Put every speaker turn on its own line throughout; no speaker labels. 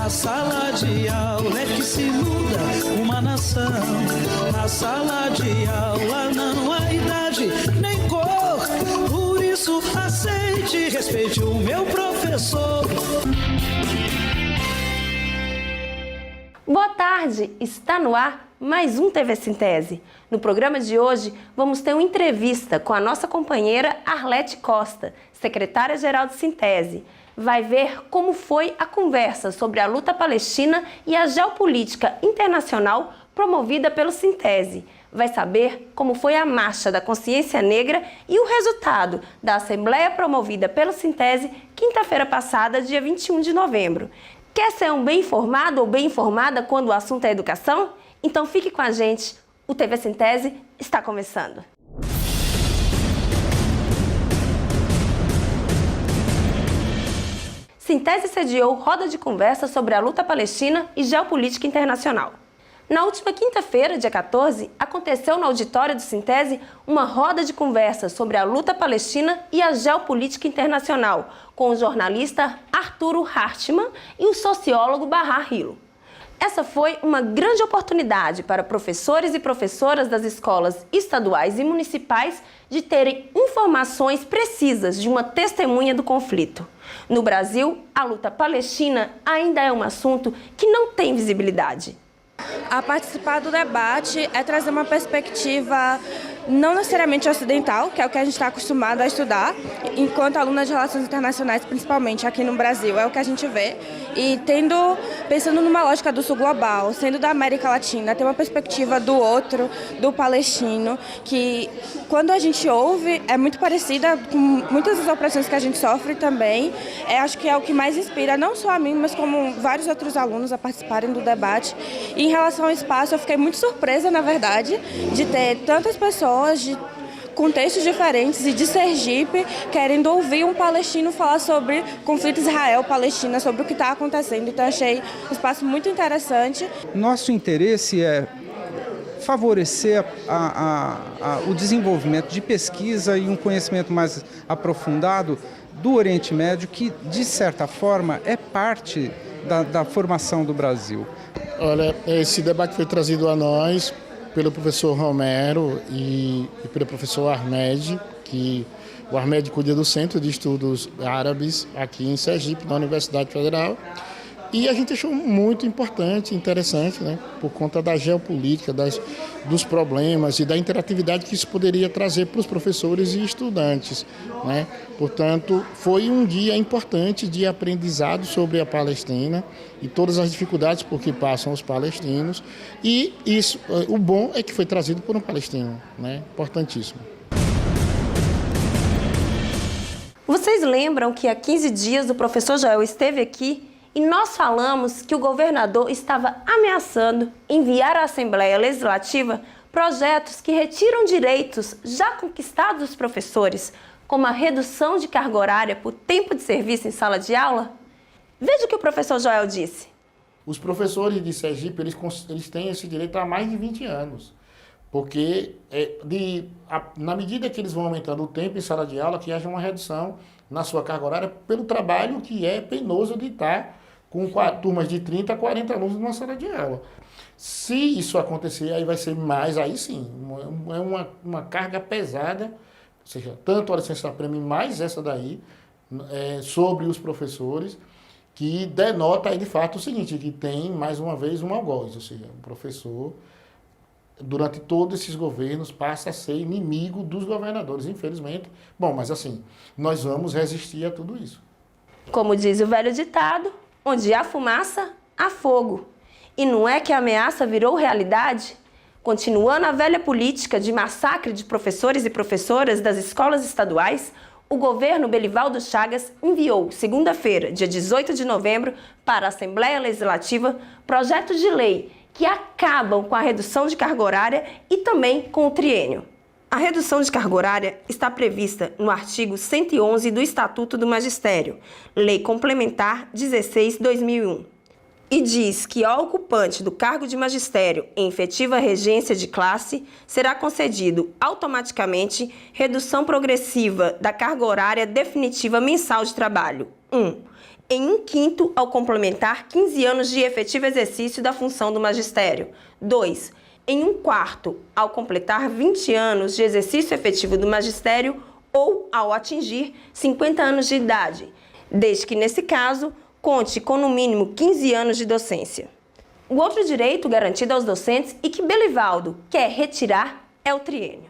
Na sala de aula é que se muda uma nação. Na sala de aula não há idade nem cor. Por isso aceite e respeite o meu professor.
Boa tarde, está no ar mais um TV Sintese. No programa de hoje, vamos ter uma entrevista com a nossa companheira Arlete Costa, secretária-geral do Sintese. Vai ver como foi a conversa sobre a luta palestina e a geopolítica internacional promovida pelo Sintese. Vai saber como foi a Marcha da Consciência Negra e o resultado da Assembleia promovida pelo Sintese quinta-feira passada, dia 21 de novembro. Quer ser um bem informado ou bem informada quando o assunto é educação? Então fique com a gente, o TV Sintese está começando. Sintese sediou roda de conversa sobre a luta palestina e geopolítica internacional. Na última quinta-feira, dia 14, aconteceu no auditório do Sintese uma roda de conversa sobre a luta palestina e a geopolítica internacional, com o jornalista Arturo Hartmann e o sociólogo Bahar Hilo. Essa foi uma grande oportunidade para professores e professoras das escolas estaduais e municipais de terem informações precisas de uma testemunha do conflito. No Brasil, a luta palestina ainda é um assunto que não tem visibilidade.
A participar do debate é trazer uma perspectiva não necessariamente ocidental, que é o que a gente está acostumado a estudar, enquanto aluna de Relações Internacionais, principalmente aqui no Brasil, é o que a gente vê. E pensando numa lógica do sul global, sendo da América Latina, ter uma perspectiva do outro, do palestino, que quando a gente ouve é muito parecida com muitas das opressões que a gente sofre também. Acho que é o que mais inspira, não só a mim, mas como vários outros alunos a participarem do debate. E em relação ao espaço, eu fiquei muito surpresa, na verdade, de ter tantas pessoas de contextos diferentes e de Sergipe querendo ouvir um palestino falar sobre conflito Israel-Palestina, sobre o que está acontecendo. Então, achei um espaço muito interessante.
Nosso interesse é favorecer o desenvolvimento de pesquisa e um conhecimento mais aprofundado do Oriente Médio, que, de certa forma, é parte da formação do Brasil.
Olha, esse debate foi trazido a nós pelo professor Romero e pelo professor Ahmed, que o Ahmed cuida do Centro de Estudos Árabes aqui em Sergipe, na Universidade Federal. E a gente achou muito importante, interessante, né, por conta da geopolítica, dos problemas e da interatividade que isso poderia trazer para os professores e estudantes, né? Portanto, foi um dia importante de aprendizado sobre a Palestina e todas as dificuldades por que passam os palestinos. E isso, o bom é que foi trazido por um palestino, né? Importantíssimo.
Vocês lembram que há 15 dias o professor Joel esteve aqui e nós falamos que o governador estava ameaçando enviar à Assembleia Legislativa projetos que retiram direitos já conquistados dos professores, como a redução de carga horária por tempo de serviço em sala de aula? Veja o que o professor Joel disse.
Os professores de Sergipe, eles têm esse direito há mais de 20 anos, porque na medida que eles vão aumentando o tempo em sala de aula, que haja uma redução na sua carga horária pelo trabalho que é penoso de estar com turmas de 30 a 40 alunos numa sala de aula. Se isso acontecer, aí vai ser mais, aí sim, é uma carga pesada, ou seja, tanto a licença-prêmio mais essa daí, sobre os professores, que denota aí de fato o seguinte, que tem mais uma vez um algoz, ou seja, o professor, durante todos esses governos, passa a ser inimigo dos governadores, infelizmente. Bom, mas assim, nós vamos resistir a tudo isso.
Como diz o velho ditado, onde há fumaça, há fogo. E não é que a ameaça virou realidade? Continuando a velha política de massacre de professores e professoras das escolas estaduais, o governo Belivaldo Chagas enviou, segunda-feira, dia 18 de novembro, para a Assembleia Legislativa, projetos de lei que acabam com a redução de carga horária e também com o triênio. A redução de carga horária está prevista no artigo 111 do Estatuto do Magistério, Lei Complementar 16/2001, e diz que ao ocupante do cargo de magistério em efetiva regência de classe será concedido automaticamente redução progressiva da carga horária definitiva mensal de trabalho. 1. em 1/5 ao complementar 15 anos de efetivo exercício da função do magistério. 2. Em 1/4 ao completar 20 anos de exercício efetivo do magistério ou ao atingir 50 anos de idade, desde que, nesse caso, conte com no mínimo 15 anos de docência. O outro direito garantido aos docentes e que Belivaldo quer retirar é o triênio.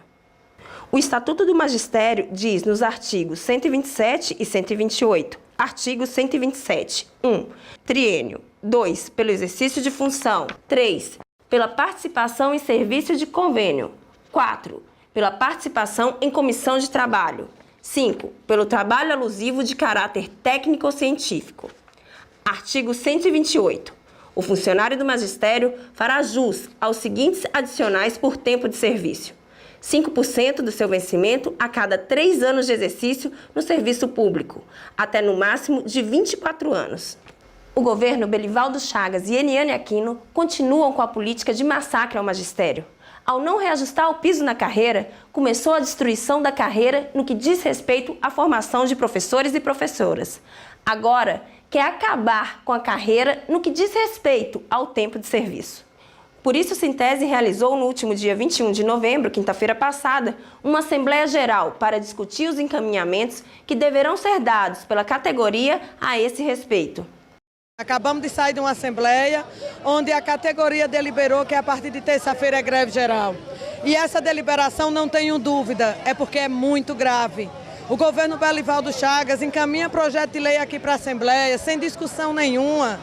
O Estatuto do Magistério diz nos artigos 127 e 128, artigo 127, 1. Triênio. 2. Pelo exercício de função. 3. Pela participação em serviço de convênio. 4. Pela participação em comissão de trabalho. 5. Pelo trabalho alusivo de caráter técnico ou científico. Artigo 128. O funcionário do magistério fará jus aos seguintes adicionais por tempo de serviço: 5% do seu vencimento a cada 3 anos de exercício no serviço público, até no máximo de 24 anos. O governo Belivaldo Chagas e Eniane Aquino continuam com a política de massacre ao magistério. Ao não reajustar o piso na carreira, começou a destruição da carreira no que diz respeito à formação de professores e professoras. Agora, quer acabar com a carreira no que diz respeito ao tempo de serviço. Por isso, o Sintese realizou no último dia 21 de novembro, quinta-feira passada, uma Assembleia Geral para discutir os encaminhamentos que deverão ser dados pela categoria a esse respeito.
Acabamos de sair de uma assembleia onde a categoria deliberou que a partir de terça-feira é greve geral. E essa deliberação, não tenho dúvida, é porque é muito grave. O governo Belivaldo Chagas encaminha projeto de lei aqui para a Assembleia, sem discussão nenhuma,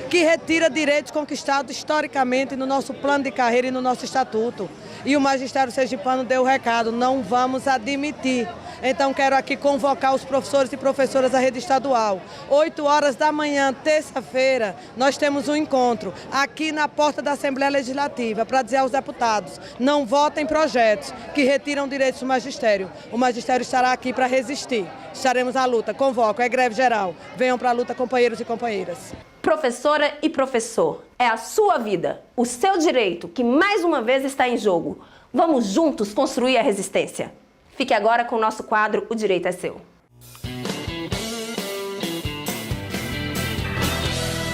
que retira direitos conquistados historicamente no nosso plano de carreira e no nosso estatuto. E o magistério sergipano deu o recado: não vamos admitir. Então quero aqui convocar os professores e professoras da rede estadual. 8 horas da manhã, terça-feira, nós temos um encontro aqui na porta da Assembleia Legislativa para dizer aos deputados: não votem projetos que retiram direitos do magistério. O magistério estará aqui para resistir. Estaremos à luta. Convoco, é greve geral. Venham para a luta, companheiros e companheiras.
Professora e professor, é a sua vida, o seu direito que mais uma vez está em jogo. Vamos juntos construir a resistência. Fique agora com o nosso quadro O Direito é Seu.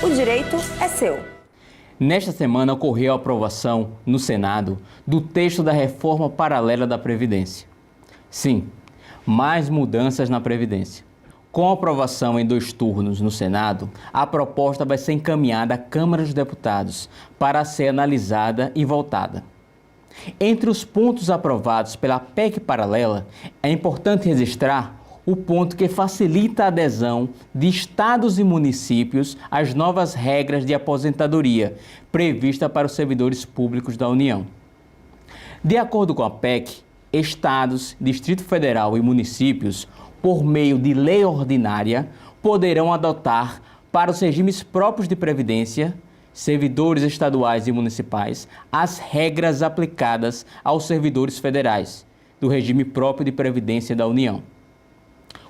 O direito é seu.
Nesta semana ocorreu a aprovação no Senado do texto da reforma paralela da Previdência. Sim, mais mudanças na Previdência. Com a aprovação em 2 turnos no Senado, a proposta vai ser encaminhada à Câmara dos Deputados para ser analisada e votada. Entre os pontos aprovados pela PEC paralela, é importante registrar o ponto que facilita a adesão de estados e municípios às novas regras de aposentadoria previstas para os servidores públicos da União. De acordo com a PEC, estados, Distrito Federal e municípios, por meio de lei ordinária, poderão adotar para os regimes próprios de previdência, servidores estaduais e municipais, as regras aplicadas aos servidores federais do regime próprio de previdência da União.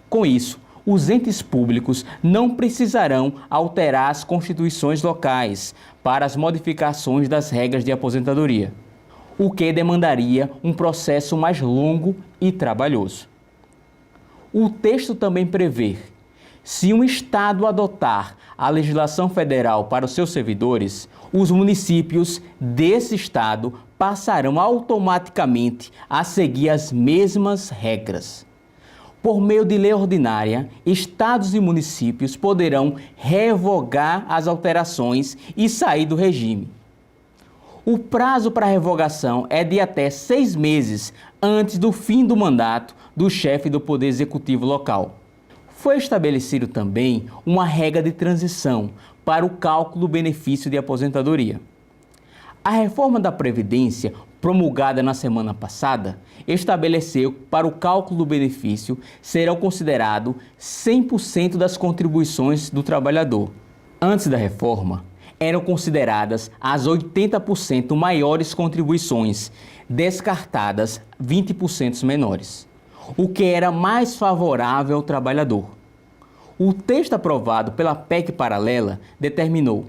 Com isso, os entes públicos não precisarão alterar as constituições locais para as modificações das regras de aposentadoria, o que demandaria um processo mais longo e trabalhoso. O texto também prevê: se um estado adotar a legislação federal para os seus servidores, os municípios desse estado passarão automaticamente a seguir as mesmas regras. Por meio de lei ordinária, estados e municípios poderão revogar as alterações e sair do regime. O prazo para revogação é de até 6 meses antes do fim do mandato do chefe do Poder Executivo local. Foi estabelecido também uma regra de transição para o cálculo do benefício de aposentadoria. A reforma da Previdência, promulgada na semana passada, estabeleceu que para o cálculo do benefício serão considerados 100% das contribuições do trabalhador. Antes da reforma, eram consideradas as 80% maiores contribuições, descartadas 20% menores, o que era mais favorável ao trabalhador. O texto aprovado pela PEC paralela determinou: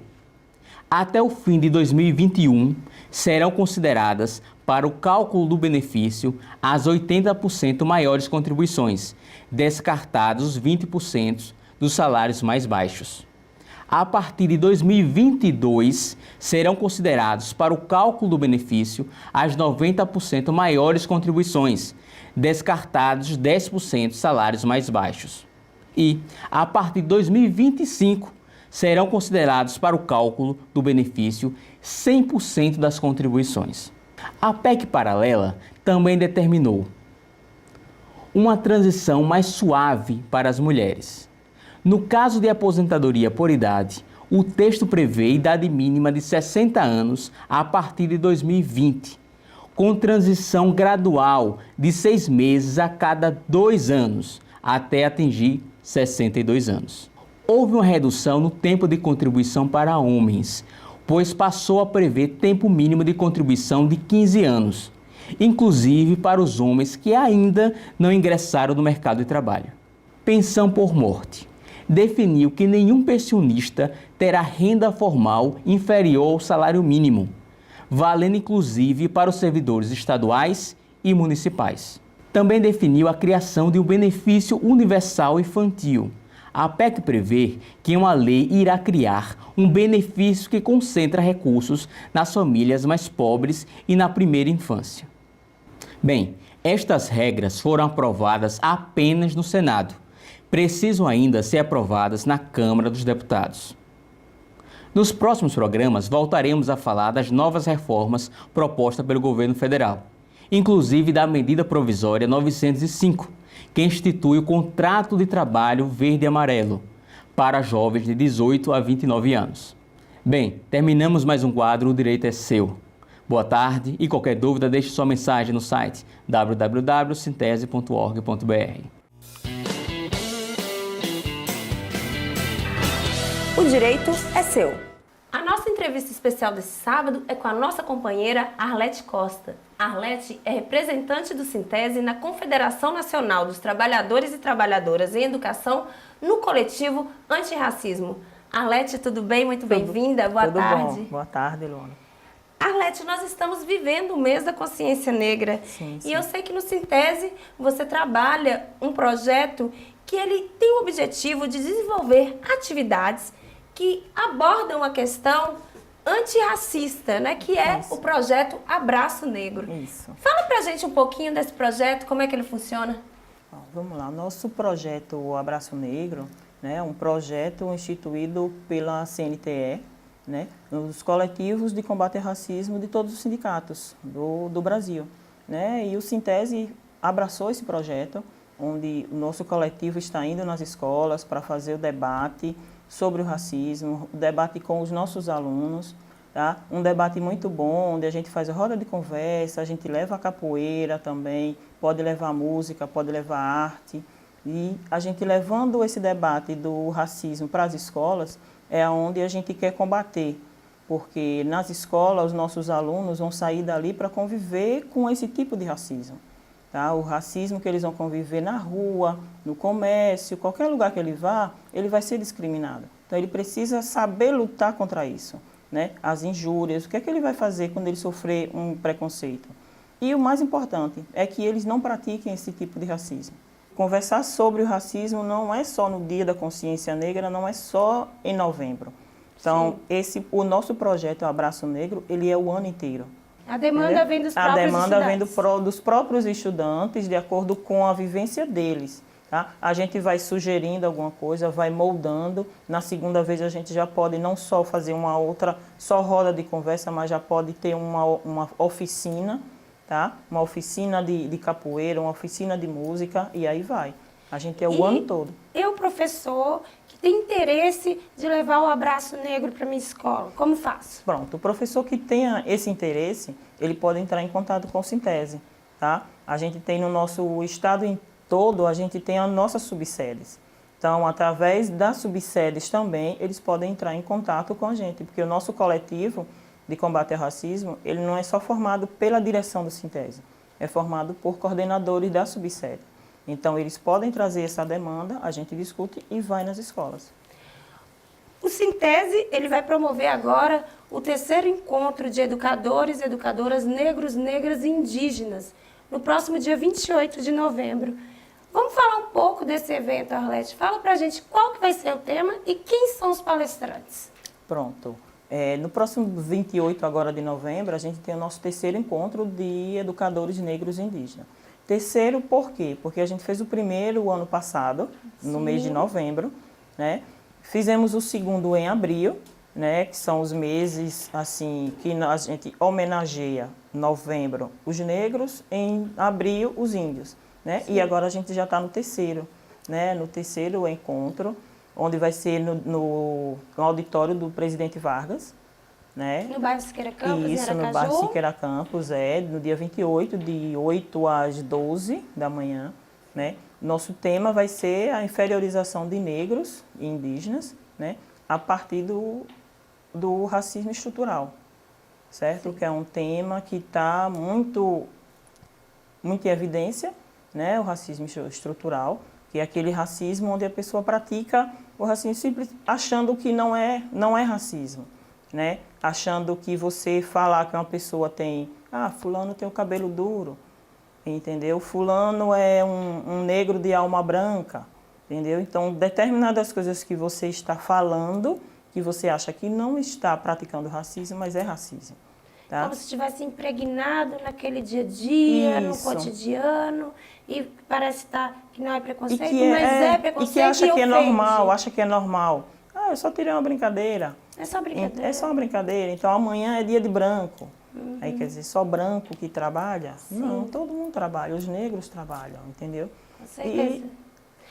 até o fim de 2021, serão consideradas para o cálculo do benefício as 80% maiores contribuições, descartados os 20% dos salários mais baixos. A partir de 2022, serão considerados para o cálculo do benefício as 90% maiores contribuições, descartados 10% salários mais baixos. E, a partir de 2025, serão considerados para o cálculo do benefício 100% das contribuições. A PEC paralela também determinou uma transição mais suave para as mulheres. No caso de aposentadoria por idade, o texto prevê idade mínima de 60 anos a partir de 2020, com transição gradual de 6 meses a cada 2 anos, até atingir 62 anos. Houve uma redução no tempo de contribuição para homens, pois passou a prever tempo mínimo de contribuição de 15 anos, inclusive para os homens que ainda não ingressaram no mercado de trabalho. Pensão por morte definiu que nenhum pensionista terá renda formal inferior ao salário mínimo, valendo inclusive para os servidores estaduais e municipais. Também definiu a criação de um benefício universal infantil. A PEC prevê que uma lei irá criar um benefício que concentra recursos nas famílias mais pobres e na primeira infância. Bem, estas regras foram aprovadas apenas no Senado. Precisam ainda ser aprovadas na Câmara dos Deputados. Nos próximos programas, voltaremos a falar das novas reformas propostas pelo governo federal, inclusive da medida provisória 905, que institui o contrato de trabalho verde e amarelo para jovens de 18 a 29 anos. Bem, terminamos mais um quadro O Direito é Seu. Boa tarde e qualquer dúvida deixe sua mensagem no site www.sintese.org.br.
O direito é seu. A nossa entrevista especial desse sábado é com a nossa companheira Arlete Costa. Arlete é representante do Sintese na Confederação Nacional dos Trabalhadores e Trabalhadoras em Educação no coletivo Antirracismo. Arlete, tudo bem? Muito bem-vinda. Boa tarde.
Bom. Boa tarde, Luana.
Arlete, nós estamos vivendo o mês da consciência negra.
Sim.
E eu sei que no Sintese você trabalha um projeto que ele tem o objetivo de desenvolver atividades que abordam a questão antirracista, né? Que é
Isso.
o projeto Abraço Negro.
Isso.
Fala pra gente um pouquinho desse projeto, como é que ele funciona?
Bom, vamos lá. Nosso projeto o Abraço Negro, né, é um projeto instituído pela CNTE, né, nos coletivos de combate ao racismo de todos os sindicatos do Brasil, né? E o Sintese abraçou esse projeto, onde o nosso coletivo está indo nas escolas para fazer o debate sobre o racismo, o debate com os nossos alunos, tá? Um debate muito bom, onde a gente faz a roda de conversa, a gente leva a capoeira também, pode levar música, pode levar arte. E a gente levando esse debate do racismo para as escolas é onde a gente quer combater, porque nas escolas os nossos alunos vão sair dali para conviver com esse tipo de racismo. Tá? O racismo que eles vão conviver na rua, no comércio, qualquer lugar que ele vá, ele vai ser discriminado. Então ele precisa saber lutar contra isso, né? As injúrias, o que é que ele vai fazer quando ele sofrer um preconceito. E o mais importante é que eles não pratiquem esse tipo de racismo. Conversar sobre o racismo não é só no Dia da Consciência Negra, não é só em novembro. Então o nosso projeto Abraço Negro, ele é o ano inteiro.
A demanda vem dos próprios estudantes.
A demanda vem dos próprios estudantes, de acordo com a vivência deles. Tá? A gente vai sugerindo alguma coisa, vai moldando. Na segunda vez a gente já pode não só fazer uma outra, só roda de conversa, mas já pode ter uma oficina, tá? Uma oficina de capoeira, uma oficina de música, e aí vai. A gente é o ano todo.
Eu, professor, que tem interesse de levar o Abraço Negro para minha escola, como faço?
Pronto, o professor que tenha esse interesse, ele pode entrar em contato com o Sintese, tá? A gente tem no nosso estado todo, a gente tem as nossas subsedes. Então, através das subsedes também, eles podem entrar em contato com a gente, porque o nosso coletivo de combate ao racismo, ele não é só formado pela direção do Sintese, é formado por coordenadores da subsede. Então, eles podem trazer essa demanda, a gente discute e vai nas escolas.
O Sintese, ele vai promover agora o 3º encontro de educadores e educadoras negros, negras e indígenas, no próximo dia 28 de novembro. Vamos falar um pouco desse evento, Arlete. Fala pra gente qual que vai ser o tema e quem são os palestrantes.
Pronto. No próximo 28 agora de novembro, a gente tem o nosso terceiro encontro de educadores negros e indígenas. Terceiro, por quê? Porque a gente fez o primeiro o ano passado, no mês de novembro, né? Fizemos o segundo em abril, né? Que são os meses assim que a gente homenageia novembro os negros, em abril os índios, né? E agora a gente já está no terceiro, né? No terceiro encontro, onde vai ser no auditório do Presidente Vargas, né?
No bairro Siqueira Campos,
Isso,
em Aracaju.
no bairro Siqueira Campos, no dia 28, de 8 às 12 da manhã, né? Nosso tema vai ser a inferiorização de negros e indígenas, né? A partir do racismo estrutural, certo? Sim. Que é um tema que está muito em evidência, né? O racismo estrutural, que é aquele racismo onde a pessoa pratica o racismo simples achando que não é racismo, né? Achando que você falar que uma pessoa tem, fulano tem o cabelo duro, entendeu? Fulano é um negro de alma branca, entendeu? Então, determinadas coisas que você está falando, que você acha que não está praticando racismo, mas é racismo. Tá?
Como se estivesse impregnado naquele dia a dia, no cotidiano, e parece que não é preconceito, mas é preconceito
e que acha que é normal,
acha
que é normal. Eu só tirei uma brincadeira.
É só brincadeira.
É só uma brincadeira. Então, amanhã é dia de branco. Aí, quer dizer, só branco que trabalha? Sim. Não, todo mundo trabalha. Os negros trabalham, entendeu?
Com certeza.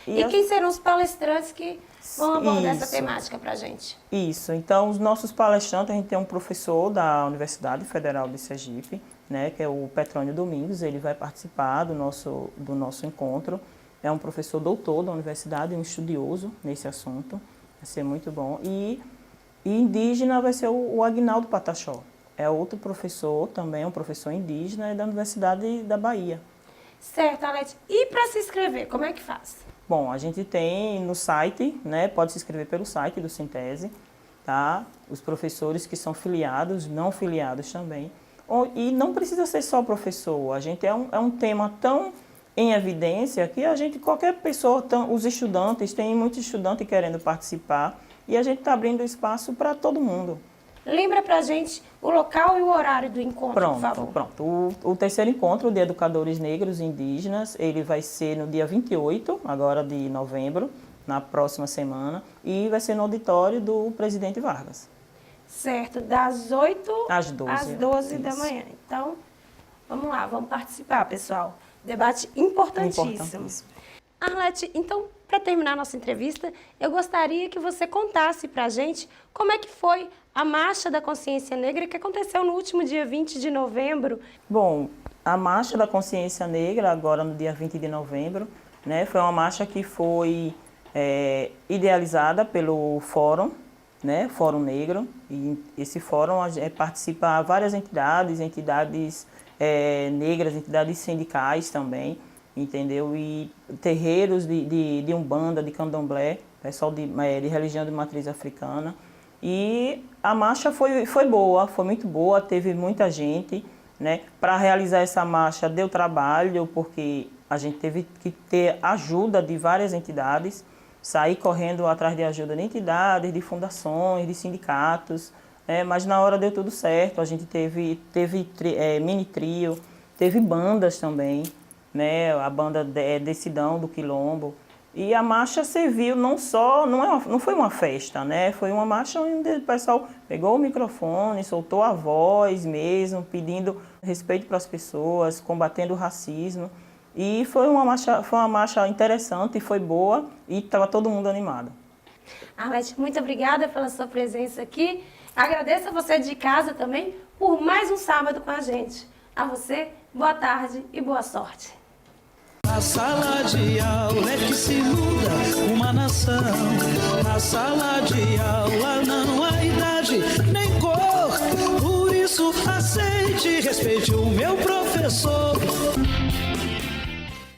E quem serão os palestrantes que vão abordar essa temática para a gente? Isso.
Então, os nossos palestrantes, a gente tem um professor da Universidade Federal de Sergipe, né, que é o Petrônio Domingos. Ele vai participar do nosso encontro. É um professor doutor da universidade, um estudioso nesse assunto. Vai ser muito bom. E indígena vai ser o Aguinaldo Pataxó. É outro professor também, um professor indígena da Universidade da Bahia.
Certo, Arlete. E para se inscrever, como é que faz?
Bom, a gente tem no site, né? Pode se inscrever pelo site do Sintese, tá? Os professores que são filiados, não filiados também. E não precisa ser só professor. A gente é um tema tão em evidência que qualquer pessoa, os estudantes, tem muitos estudantes querendo participar e a gente está abrindo espaço para todo mundo.
Lembra pra gente o local e o horário do encontro, por favor.
Pronto. O terceiro encontro de educadores negros e indígenas, ele vai ser no dia 28, agora de novembro, na próxima semana, e vai ser no auditório do Presidente Vargas.
Certo, das 8
às 12
da manhã. Então, vamos lá, vamos participar, pessoal. Debate importantíssimo. Arlete, então, para terminar nossa entrevista, eu gostaria que você contasse para a gente como é que foi a Marcha da Consciência Negra que aconteceu no último dia 20 de novembro.
Bom, a Marcha da Consciência Negra, agora no dia 20 de novembro, né, foi uma marcha que foi idealizada pelo Fórum, né, Fórum Negro. E esse fórum participa várias entidades negras, entidades sindicais também, entendeu? E terreiros de Umbanda, de Candomblé, pessoal de religião de matriz africana. E a marcha foi boa, foi muito boa, teve muita gente, né? Para realizar essa marcha deu trabalho, porque a gente teve que ter ajuda de várias entidades, sair correndo atrás de ajuda de entidades, de fundações, de sindicatos, mas na hora deu tudo certo. A gente teve mini trio, teve bandas também, né? A banda Decidão do Quilombo. E a marcha serviu não foi uma festa, né? Foi uma marcha onde o pessoal pegou o microfone, soltou a voz mesmo, pedindo respeito para as pessoas, combatendo o racismo. E foi uma marcha interessante, foi boa e estava todo mundo animado.
Arlete, muito obrigada pela sua presença aqui. Agradeço a você de casa também por mais um sábado com a gente. A você, boa tarde e boa sorte.
Na sala de aula é que se muda uma nação. Na sala de aula não há idade nem cor. Por isso aceite e respeite o meu professor.